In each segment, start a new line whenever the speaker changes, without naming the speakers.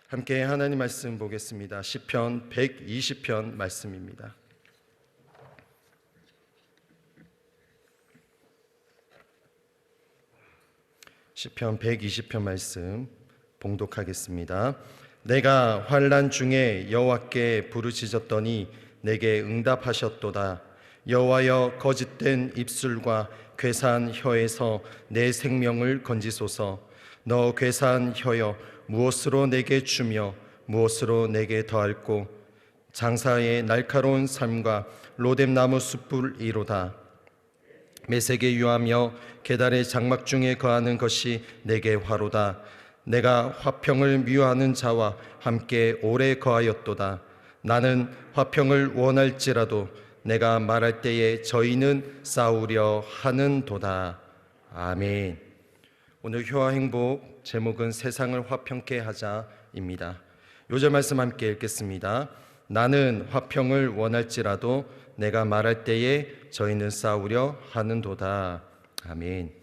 함께 하나님 말씀 보겠습니다. 시편 120편 말씀입니다. 시편 120편 말씀 봉독하겠습니다. 내가 환난 중에 여호와께 부르짖었더니 내게 응답하셨도다. 여호와여, 거짓된 입술과 괴사한 혀에서 내 생명을 건지소서. 너 괴사한 혀여, 무엇으로 내게 주며 무엇으로 내게 더할꼬. 장사의 날카로운 삶과 로뎀나무 숯불이로다. 메색에 유하며 계달의 장막 중에 거하는 것이 내게 화로다. 내가 화평을 미워하는 자와 함께 오래 거하였도다. 나는 화평을 원할지라도 내가 말할 때에 저희는 싸우려 하는도다. 아멘. 오늘 효와 행복 제목은 세상을 화평케 하자입니다. 요절 말씀 함께 읽겠습니다. 나는 화평을 원할지라도 내가 말할 때에 저희는 싸우려 하는도다. 아멘.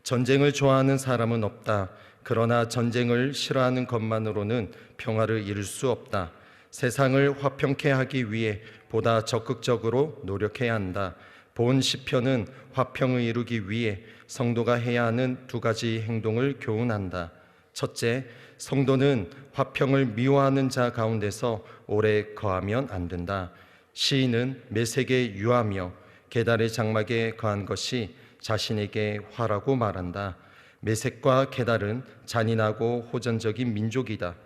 전쟁을 좋아하는 사람은 없다. 그러나 전쟁을 싫어하는 것만으로는 평화를 이룰 수 없다. 세상을 화평케 하기 위해 보다 적극적으로 노력해야 한다. 본 시편은 화평을 이루기 위해 성도가 해야 하는 두 가지 행동을 교훈한다. 첫째, 성도는 화평을 미워하는 자 가운데서 오래 거하면 안 된다. 시인은 메색에 유하며 계달의 장막에 거한 것이 자신에게 화라고 말한다. 메색과 계달은 잔인하고 호전적인 민족이다.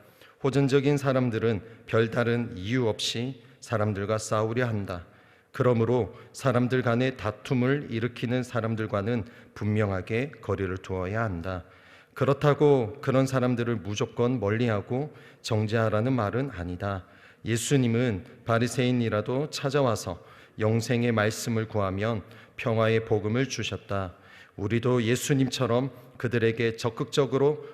호전적인 사람들은 별다른 이유 없이 사람들과 싸우려 한다. 그러므로 사람들 간의 다툼을 일으키는 사람들과는 분명하게 거리를 두어야 한다. 그렇다고 그런 사람들을 무조건 멀리하고 정죄하라는 말은 아니다. 예수님은 바리새인이라도 찾아와서 영생의 말씀을 구하면 평화의 복음을 주셨다. 우리도 예수님처럼 그들에게 적극적으로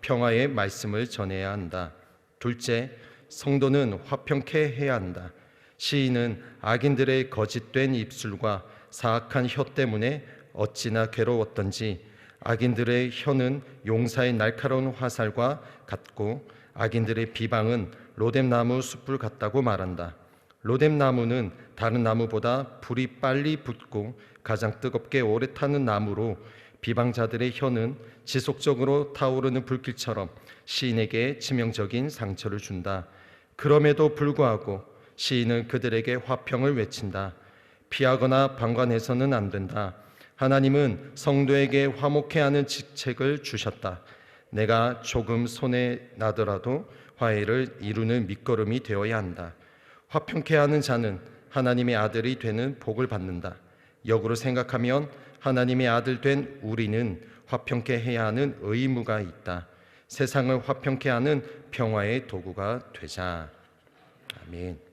평화의 말씀을 전해야 한다. 둘째, 성도는 화평케 해야 한다. 시인은 악인들의 거짓된 입술과 사악한 혀 때문에 어찌나 괴로웠던지 악인들의 혀는 용사의 날카로운 화살과 같고 악인들의 비방은 로뎀나무 숯불 같다고 말한다. 로뎀나무는 다른 나무보다 불이 빨리 붙고 가장 뜨겁게 오래 타는 나무로 비방자들의 혀는 지속적으로 타오르는 불길처럼 시인에게 치명적인 상처를 준다. 그럼에도 불구하고 시인은 그들에게 화평을 외친다. 피하거나 방관해서는 안 된다. 하나님은 성도에게 화목해 하는 직책을 주셨다. 내가 조금 손에 나더라도 화해를 이루는 밑거름이 되어야 한다. 화평케 하는 자는 하나님의 아들이 되는 복을 받는다. 역으로 생각하면 하나님의 아들 된 우리는 화평케 해야 하는 의무가 있다. 세상을 화평케 하는 평화의 도구가 되자. 아멘.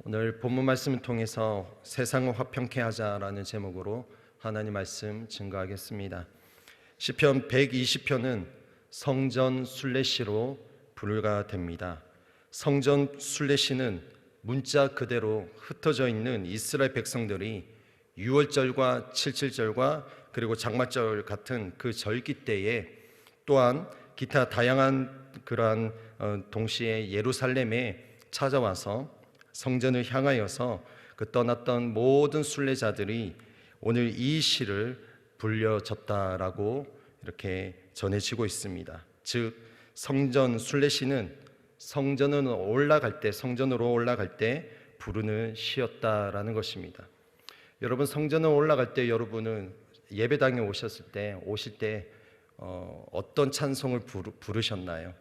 오늘 본문 말씀을 통해서 세상을 화평케 하자라는 제목으로 하나님 말씀 증거하겠습니다. 시편 120편은 성전 순례시로 분류가 됩니다. 성전 순례시는 문자 그대로 흩어져 있는 이스라엘 백성들이 유월절과 칠칠절과 그리고 장마절 같은 그 절기 때에 또한 기타 다양한 그러한 동시에 예루살렘에 찾아와서 성전을 향하여서 그 떠났던 모든 순례자들이 오늘 이 시를 불려졌다라고 이렇게 전해지고 있습니다. 즉 성전 순례시는 성전으로 올라갈 때 부르는 시였다라는 것입니다. 여러분, 성전으로 올라갈 때 여러분은 예배당에 오실 때 어떤 찬송을 부르셨나요?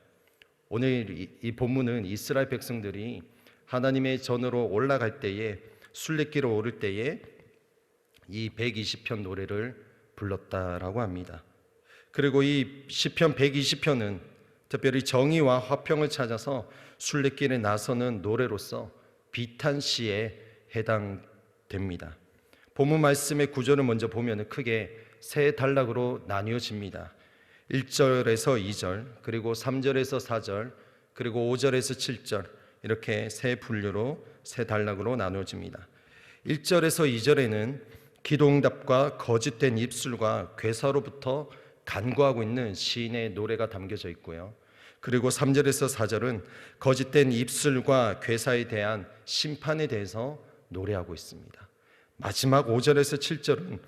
오늘 이 본문은 이스라엘 백성들이 하나님의 전으로 올라갈 때에 순례길을 오를 때에 이 120편 노래를 불렀다라고 합니다. 그리고 이 시편 120편은 특별히 정의와 화평을 찾아서 순례길에 나서는 노래로서 비탄시에 해당됩니다. 본문 말씀의 구절을 먼저 보면 크게 세 단락으로 나뉘어집니다. 1절에서 2절, 그리고 3절에서 4절, 그리고 5절에서 7절, 이렇게 세 분류로 세 단락으로 나누어집니다. 1절에서 2절에는 기도응답과 거짓된 입술과 괴사로부터 간구하고 있는 시인의 노래가 담겨져 있고요. 그리고 3절에서 4절은 거짓된 입술과 괴사에 대한 심판에 대해서 노래하고 있습니다. 마지막 5절에서 7절은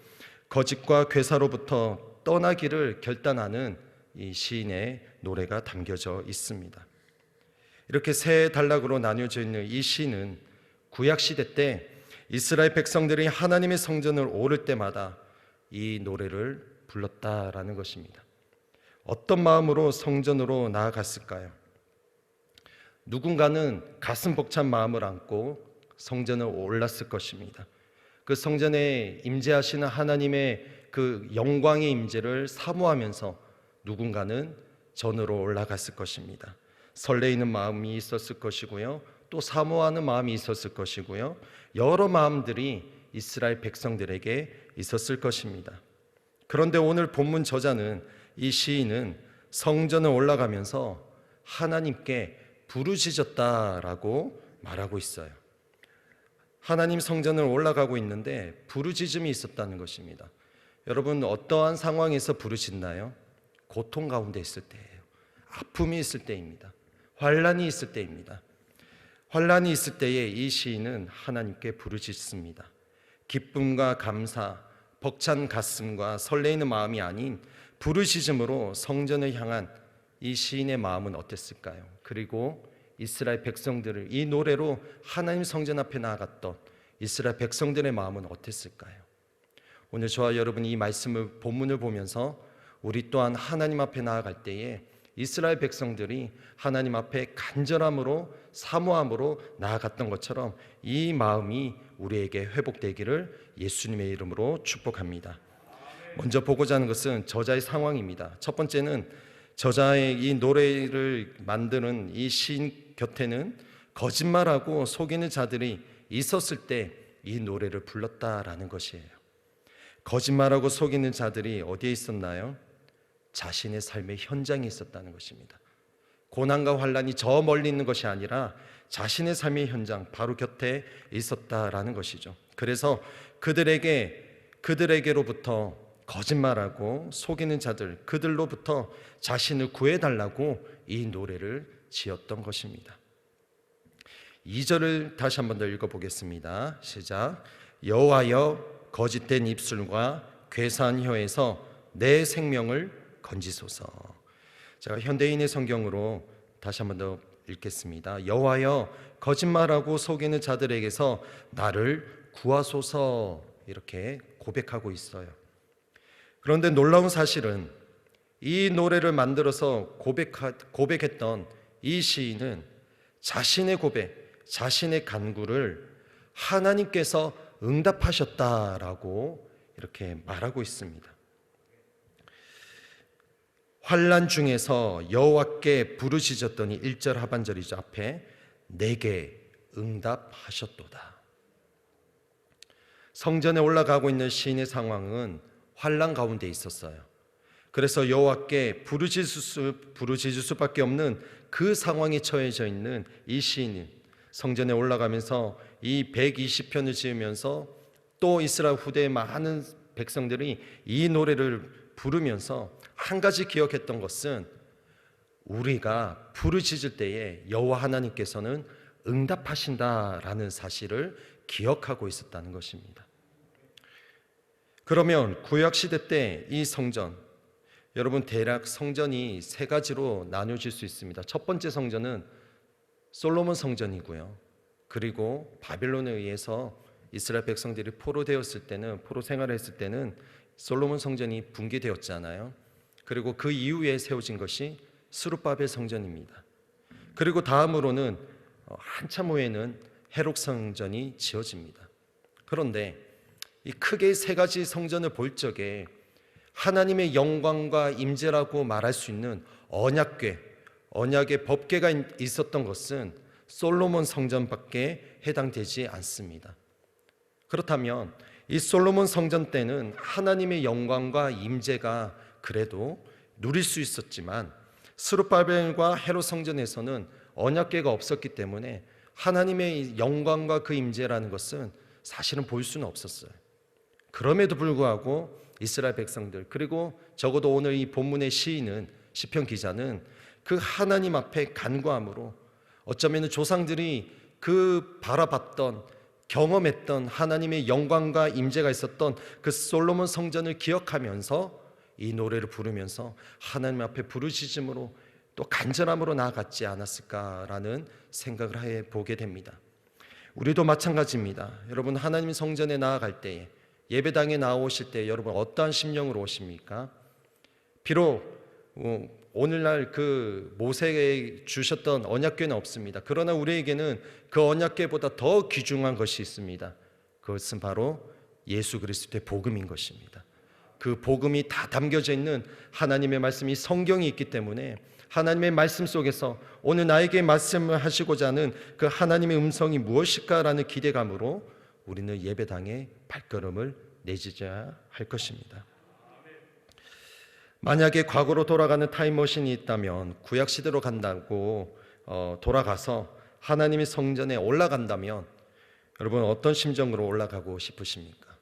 거짓과 괴사로부터 떠나기를 결단하는 이 시인의 노래가 담겨져 있습니다. 이렇게 세 단락으로 나뉘어져 있는 이 시는 구약 시대 때 이스라엘 백성들이 하나님의 성전을 오를 때마다 이 노래를 불렀다라는 것입니다. 어떤 마음으로 성전으로 나아갔을까요? 누군가는 가슴 벅찬 마음을 안고 성전을 올랐을 것입니다. 그 성전에 임재하시는 하나님의 그 영광의 임재를 사모하면서 누군가는 전으로 올라갔을 것입니다. 설레이는 마음이 있었을 것이고요, 또 사모하는 마음이 있었을 것이고요, 여러 마음들이 이스라엘 백성들에게 있었을 것입니다. 그런데 오늘 본문 저자는, 이 시인은 성전을 올라가면서 하나님께 부르짖었다라고 말하고 있어요. 하나님 성전을 올라가고 있는데 부르짖음이 있었다는 것입니다. 여러분, 어떠한 상황에서 부르짖나요? 고통 가운데 있을 때예요. 아픔이 있을 때입니다. 환난이 있을 때입니다. 환난이 있을 때에 이 시인은 하나님께 부르짖습니다. 기쁨과 감사, 벅찬 가슴과 설레이는 마음이 아닌 부르짖음으로 성전을 향한 이 시인의 마음은 어땠을까요? 그리고 이스라엘 백성들을 이 노래로 하나님 성전 앞에 나아갔던 이스라엘 백성들의 마음은 어땠을까요? 오늘 저와 여러분이 이 말씀을, 본문을 보면서 우리 또한 하나님 앞에 나아갈 때에 이스라엘 백성들이 하나님 앞에 간절함으로, 사모함으로 나아갔던 것처럼 이 마음이 우리에게 회복되기를 예수님의 이름으로 축복합니다. 먼저 보고자 하는 것은 저자의 상황입니다. 첫 번째는 저자의 이 노래를 만드는 이 시인 곁에는 거짓말하고 속이는 자들이 있었을 때 이 노래를 불렀다라는 것이에요. 거짓말하고 속이는 자들이 어디에 있었나요? 자신의 삶의 현장에 있었다는 것입니다. 고난과 환난이 저 멀리 있는 것이 아니라 자신의 삶의 현장, 바로 곁에 있었다라는 것이죠. 그래서 그들에게로부터 거짓말하고 속이는 자들, 그들로부터 자신을 구해달라고 이 노래를 지었던 것입니다. 2절을 다시 한번 더 읽어보겠습니다. 시작. 여호와여, 거짓된 입술과 괴사한 혀에서 내 생명을 건지소서. 제가 현대인의 성경으로 다시 한번 더 읽겠습니다. 여호와여, 거짓말하고 속이는 자들에게서 나를 구하소서. 이렇게 고백하고 있어요. 그런데 놀라운 사실은 이 노래를 만들어서 고백했던 이 시인은 자신의 고백, 자신의 간구를 하나님께서 응답하셨다라고 이렇게 말하고 있습니다. 환난 중에서 여호와께 부르짖었더니 1절 하반절이죠. 앞에 내게 응답하셨도다. 성전에 올라가고 있는 시인의 상황은 환난 가운데 있었어요. 그래서 여호와께 부르짖을 수밖에 없는 그 상황에 처해져 있는 이 시인은 성전에 올라가면서 이 120편을 지으면서 또 이스라엘 후대의 많은 백성들이 이 노래를 부르면서 한 가지 기억했던 것은 우리가 부르짖을 때에 여호와 하나님께서는 응답하신다라는 사실을 기억하고 있었다는 것입니다. 그러면 구약시대 때 이 성전, 여러분 대략 성전이 세 가지로 나뉘어질 수 있습니다. 첫 번째 성전은 솔로몬 성전이고요. 그리고 바벨론에 의해서 이스라엘 백성들이 포로 생활했을 때는 솔로몬 성전이 붕괴되었잖아요. 그리고 그 이후에 세워진 것이 스룹바벨 성전입니다. 그리고 다음으로는 한참 후에는 헤롯 성전이 지어집니다. 그런데 이 크게 세 가지 성전을 볼 적에 하나님의 영광과 임재라고 말할 수 있는 언약의 법궤가 있었던 것은 솔로몬 성전밖에 해당되지 않습니다. 그렇다면 이 솔로몬 성전 때는 하나님의 영광과 임재가 그래도 누릴 수 있었지만 스룹바벨과 헤롯 성전에서는 언약궤가 없었기 때문에 하나님의 영광과 그 임재라는 것은 사실은 볼 수는 없었어요. 그럼에도 불구하고 이스라엘 백성들, 그리고 적어도 오늘 이 본문의 시인은, 시편 기자는 그 하나님 앞에 간구함으로 어쩌면 조상들이 그 바라봤던 경험했던 하나님의 영광과 임재가 있었던 그 솔로몬 성전을 기억하면서 이 노래를 부르면서 하나님 앞에 부르짖음으로 또 간절함으로 나아갔지 않았을까라는 생각을 해 보게 됩니다. 우리도 마찬가지입니다. 여러분, 하나님 성전에 나아갈 때에, 예배당에 나오실 때 여러분 어떠한 심령으로 오십니까? 비록 오늘날 그 모세에 주셨던 언약궤는 없습니다. 그러나 우리에게는 그 언약궤보다 더 귀중한 것이 있습니다. 그것은 바로 예수 그리스도의 복음인 것입니다. 그 복음이 다 담겨져 있는 하나님의 말씀이 성경이 있기 때문에 하나님의 말씀 속에서 오늘 나에게 말씀을 하시고자 하는 그 하나님의 음성이 무엇일까라는 기대감으로 우리는 예배당에 발걸음을 내딛어야 할 것입니다. 만약에 과거로 돌아가는 타임머신이 있다면, 구약시대로 간다고 돌아가서 하나님의 성전에 올라간다면 여러분 어떤 심정으로 올라가고 싶으십니까?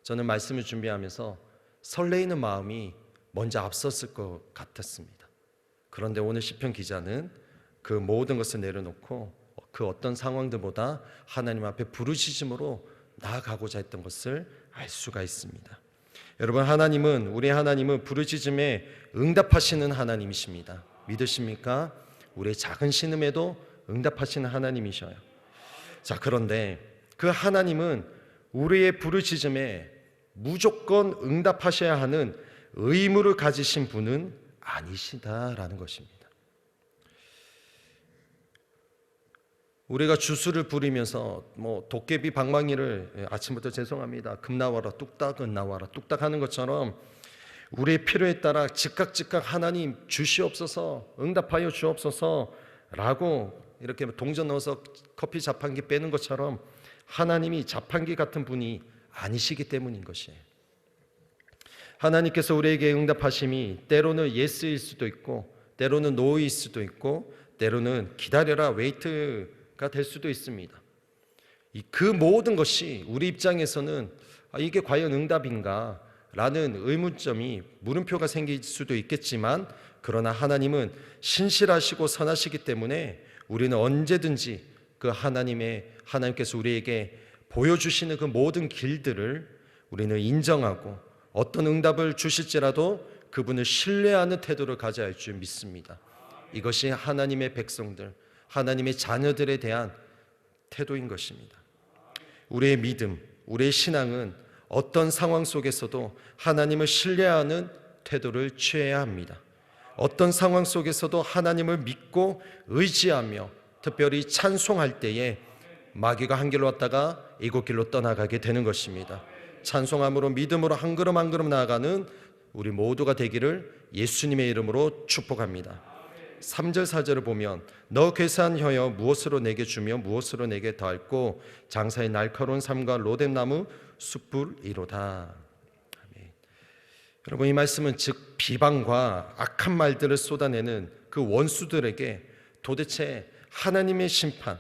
저는 말씀을 준비하면서 설레이는 마음이 먼저 앞섰을 것 같았습니다. 그런데 오늘 시편 기자는 그 모든 것을 내려놓고 그 어떤 상황들보다 하나님 앞에 부르짖음으로 나아가고자 했던 것을 알 수가 있습니다. 여러분, 우리 하나님은 부르짖음에 응답하시는 하나님이십니다. 믿으십니까? 우리의 작은 신음에도 응답하시는 하나님이셔요. 자, 그런데 그 하나님은 우리의 부르짖음에 무조건 응답하셔야 하는 의무를 가지신 분은 아니시다라는 것입니다. 우리가 주술을 부리면서 도깨비 방망이를 아침부터 죄송합니다, 금 나와라 뚝딱 은 나와라 뚝딱 하는 것처럼 우리의 필요에 따라 즉각 하나님 주시옵소서, 응답하여 주옵소서 라고 이렇게 동전 넣어서 커피 자판기 빼는 것처럼 하나님이 자판기 같은 분이 아니시기 때문인 것이에요. 하나님께서 우리에게 응답하심이 때로는 예스일 수도 있고 때로는 노일 수도 있고 때로는 기다려라 웨이트가 될 수도 있습니다. 그 모든 것이 우리 입장에서는 이게 과연 응답인가 라는 의문점이, 물음표가 생길 수도 있겠지만, 그러나 하나님은 신실하시고 선하시기 때문에 우리는 언제든지 그 하나님께서 우리에게 보여주시는 그 모든 길들을 우리는 인정하고 어떤 응답을 주실지라도 그분을 신뢰하는 태도를 가져야 할 줄 믿습니다. 이것이 하나님의 백성들, 하나님의 자녀들에 대한 태도인 것입니다. 우리의 믿음, 우리의 신앙은 어떤 상황 속에서도 하나님을 신뢰하는 태도를 취해야 합니다. 어떤 상황 속에서도 하나님을 믿고 의지하며 특별히 찬송할 때에 마귀가 한 길로 왔다가 일곱 길로 떠나가게 되는 것입니다. 찬송함으로 믿음으로 한 걸음 한 걸음 나아가는 우리 모두가 되기를 예수님의 이름으로 축복합니다. 3절 4절을 보면 너 괴사한 혀여 무엇으로 내게 주며 무엇으로 내게 더할꼬 장사의 날카로운 삶과 로뎀나무 숯불이로다. 아멘. 여러분, 이 말씀은 즉 비방과 악한 말들을 쏟아내는 그 원수들에게 도대체 하나님의 심판,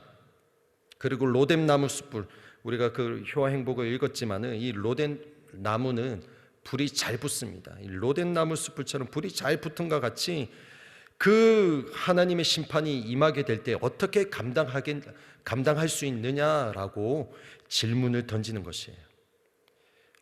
그리고 로뎀나무 숯불, 우리가 그 효와 행복을 읽었지만은 이 로뎀나무는 불이 잘 붙습니다. 이 로뎀나무 숯불처럼 불이 잘 붙은 것 같이 그 하나님의 심판이 임하게 될 때 어떻게 감당할 수 있느냐라고 질문을 던지는 것이에요.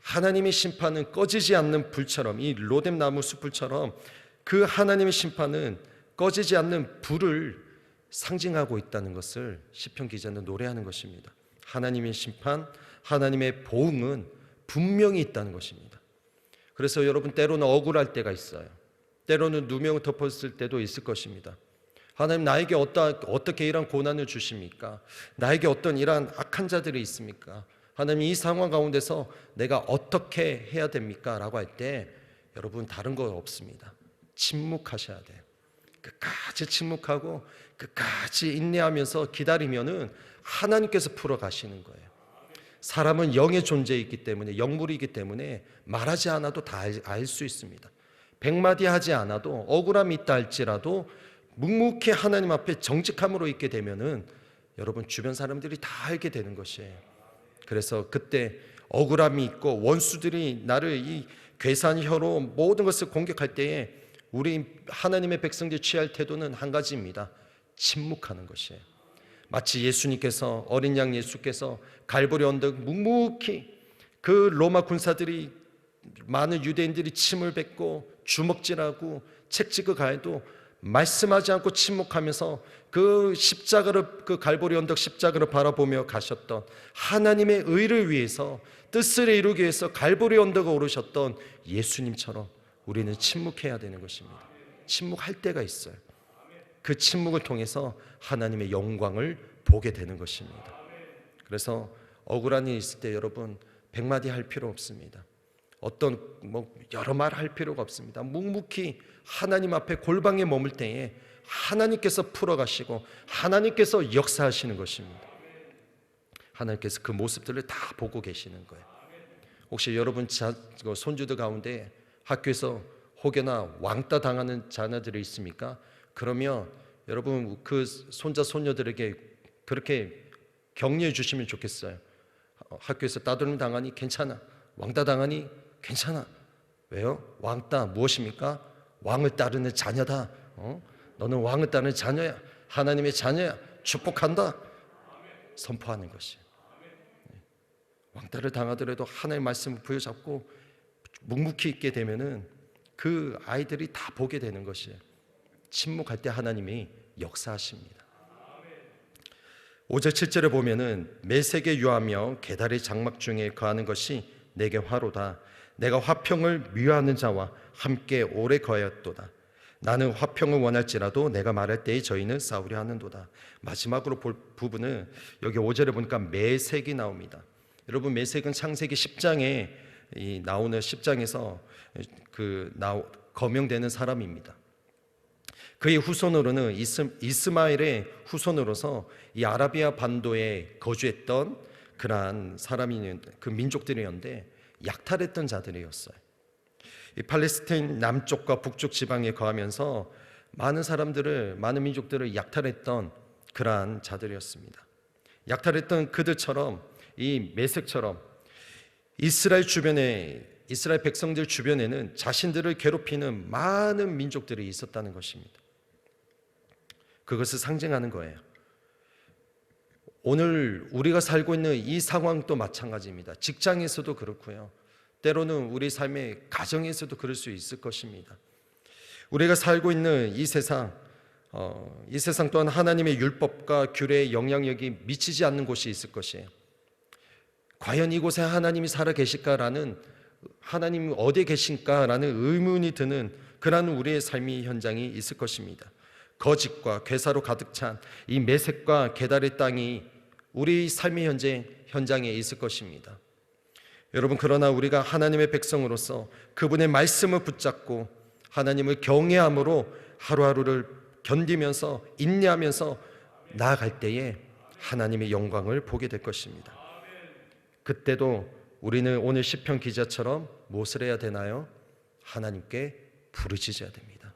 하나님의 심판은 꺼지지 않는 불처럼, 이 로뎀나무 숯불처럼 그 하나님의 심판은 꺼지지 않는 불을 상징하고 있다는 것을 시편 기자는 노래하는 것입니다. 하나님의 심판, 하나님의 보응은 분명히 있다는 것입니다. 그래서 여러분, 때로는 억울할 때가 있어요. 때로는 누명을 덮었을 때도 있을 것입니다. 하나님, 나에게 어떻게 이런 고난을 주십니까? 나에게 어떤 이러한 악한 자들이 있습니까? 하나님, 이 상황 가운데서 내가 어떻게 해야 됩니까? 라고 할 때 여러분, 다른 거 없습니다. 침묵하셔야 돼요. 끝까지 침묵하고 끝까지 인내하면서 기다리면은 하나님께서 풀어가시는 거예요. 사람은 영의 존재이기 때문에, 영물이기 때문에 말하지 않아도 다 알 수 있습니다. 100마디 하지 않아도, 억울함이 있다 할지라도 묵묵히 하나님 앞에 정직함으로 있게 되면은 여러분, 주변 사람들이 다 알게 되는 것이에요. 그래서 그때 억울함이 있고 원수들이 나를 이 괴사한 혀로 모든 것을 공격할 때에 우리 하나님의 백성들이 취할 태도는 한 가지입니다. 침묵하는 것이에요. 마치 예수님께서, 어린 양 예수께서 갈보리 언덕 묵묵히 그 로마 군사들이, 많은 유대인들이 침을 뱉고 주먹질하고 채찍을 가해도 말씀하지 않고 침묵하면서 그 십자가를, 그 갈보리 언덕 십자가를 바라보며 가셨던, 하나님의 의를 위해서, 뜻을 이루기 위해서 갈보리 언덕에 오르셨던 예수님처럼 우리는 침묵해야 되는 것입니다. 침묵할 때가 있어요. 그 침묵을 통해서 하나님의 영광을 보게 되는 것입니다. 그래서 억울한 일이 있을 때 여러분 100마디 할 필요 없습니다. 어떤 여러 말 할 필요가 없습니다. 묵묵히 하나님 앞에 골방에 머물 때에 하나님께서 풀어가시고 하나님께서 역사하시는 것입니다. 하나님께서 그 모습들을 다 보고 계시는 거예요. 혹시 여러분 손주들 가운데 학교에서 혹여나 왕따 당하는 자녀들이 있습니까? 그러면 여러분 그 손자 손녀들에게 그렇게 격려해 주시면 좋겠어요. 학교에서 따돌림 당하니 괜찮아. 왕따 당하니 괜찮아. 왜요? 왕따 무엇입니까? 왕을 따르는 자녀다. 너는 왕을 따르는 자녀야. 하나님의 자녀야. 축복한다. 선포하는 것이에요. 왕따를 당하더라도 하나님의 말씀을 부여잡고 묵묵히 있게 되면은 그 아이들이 다 보게 되는 것이에요. 침묵할 때 하나님이 역사하십니다. 5절 7절에 보면은 매색에 유하며 계달의 장막 중에 거하는 것이 내게 화로다. 내가 화평을 미워하는 자와 함께 오래 거하였도다. 나는 화평을 원할지라도 내가 말할 때에 저희는 싸우려 하는도다. 마지막으로 볼 부분은 여기 5절에 보니까 매색이 나옵니다. 여러분 매색은 창세기 10장에 나오는 10장에서 거명되는 사람입니다. 그의 후손으로는 이스마엘의 후손으로서 이 아라비아 반도에 거주했던 그러한 사람이, 그 민족들이었는데 약탈했던 자들이었어요. 이 팔레스타인 남쪽과 북쪽 지방에 거하면서 많은 민족들을 약탈했던 그러한 자들이었습니다. 약탈했던 그들처럼 이 메색처럼 이스라엘 백성들 주변에는 자신들을 괴롭히는 많은 민족들이 있었다는 것입니다. 그것을 상징하는 거예요. 오늘 우리가 살고 있는 이 상황도 마찬가지입니다. 직장에서도 그렇고요. 때로는 우리 삶의 가정에서도 그럴 수 있을 것입니다. 우리가 살고 있는 이 세상 또한 하나님의 율법과 규례의 영향력이 미치지 않는 곳이 있을 것이에요. 과연 이곳에 하나님이 살아 계실까라는, 하나님이 어디에 계신가라는 의문이 드는 그러한 우리의 삶의 현장이 있을 것입니다. 거짓과 괴사로 가득 찬 이 메색과 게달의 땅이 우리 삶의 현장에 있을 것입니다. 여러분, 그러나 우리가 하나님의 백성으로서 그분의 말씀을 붙잡고 하나님을 경외함으로 하루하루를 견디면서 인내하면서 나아갈 때에 하나님의 영광을 보게 될 것입니다. 그때도 우리는 오늘 시편 기자처럼 무엇을 해야 되나요? 하나님께 부르짖어야 됩니다.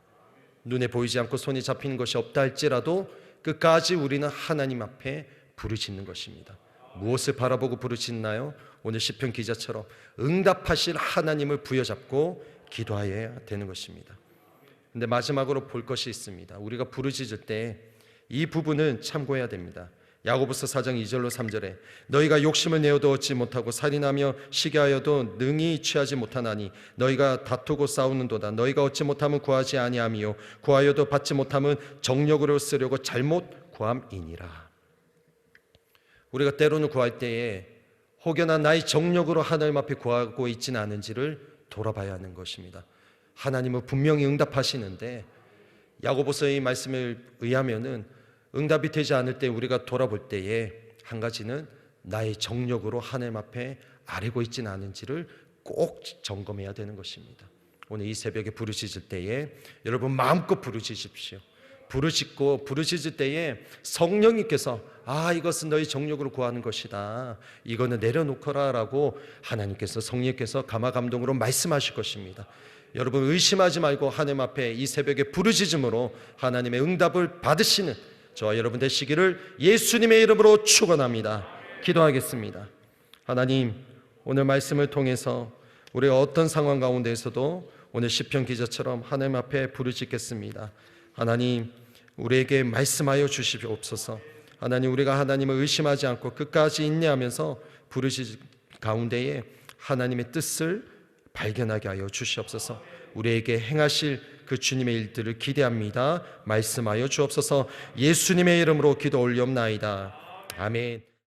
눈에 보이지 않고 손에 잡히는 것이 없다 할지라도 끝까지 우리는 하나님 앞에 부르짖는 것입니다. 무엇을 바라보고 부르짖나요? 오늘 시편 기자처럼 응답하실 하나님을 부여잡고 기도해야 되는 것입니다. 근데 마지막으로 볼 것이 있습니다. 우리가 부르짖을 때 이 부분은 참고해야 됩니다. 야고보서 4장 2절로 3절에 너희가 욕심을 내어도 얻지 못하고 살인하며 시기하여도 능히 취하지 못하나니 너희가 다투고 싸우는도다. 너희가 얻지 못하면 구하지 아니하며 구하여도 받지 못하면 정력으로 쓰려고 잘못 구함이니라. 우리가 때로는 구할 때에 혹여나 나의 정력으로 하나님 앞에 구하고 있지는 않은지를 돌아봐야 하는 것입니다. 하나님은 분명히 응답하시는데 야고보서의 말씀에 의하면은 응답이 되지 않을 때 우리가 돌아볼 때에 한 가지는 나의 정력으로 하나님 앞에 아뢰고 있지는 않은지를 꼭 점검해야 되는 것입니다. 오늘 이 새벽에 부르짖을 때에 여러분 마음껏 부르짖으십시오. 부르짖을 때에 성령님께서 이것은 너희 정력으로 구하는 것이다, 이거는 내려놓거라 라고 하나님께서, 성령님께서 감화감동으로 말씀하실 것입니다. 여러분 의심하지 말고 하나님 앞에 이 새벽에 부르짖음으로 하나님의 응답을 받으시는 저와 여러분 되시기를 예수님의 이름으로 축원합니다. 기도하겠습니다. 하나님, 오늘 말씀을 통해서 우리가 어떤 상황 가운데에서도 오늘 시편 기자처럼 하나님 앞에 부르짖겠습니다. 하나님, 우리에게 말씀하여 주시옵소서. 하나님, 우리가 하나님을 의심하지 않고 끝까지 인내하면서 부르짖 가운데에 하나님의 뜻을 발견하게 하여 주시옵소서. 우리에게 행하실 그 주님의 일들을 기대합니다. 말씀하여 주옵소서. 예수님의 이름으로 기도 올리옵나이다. 아멘.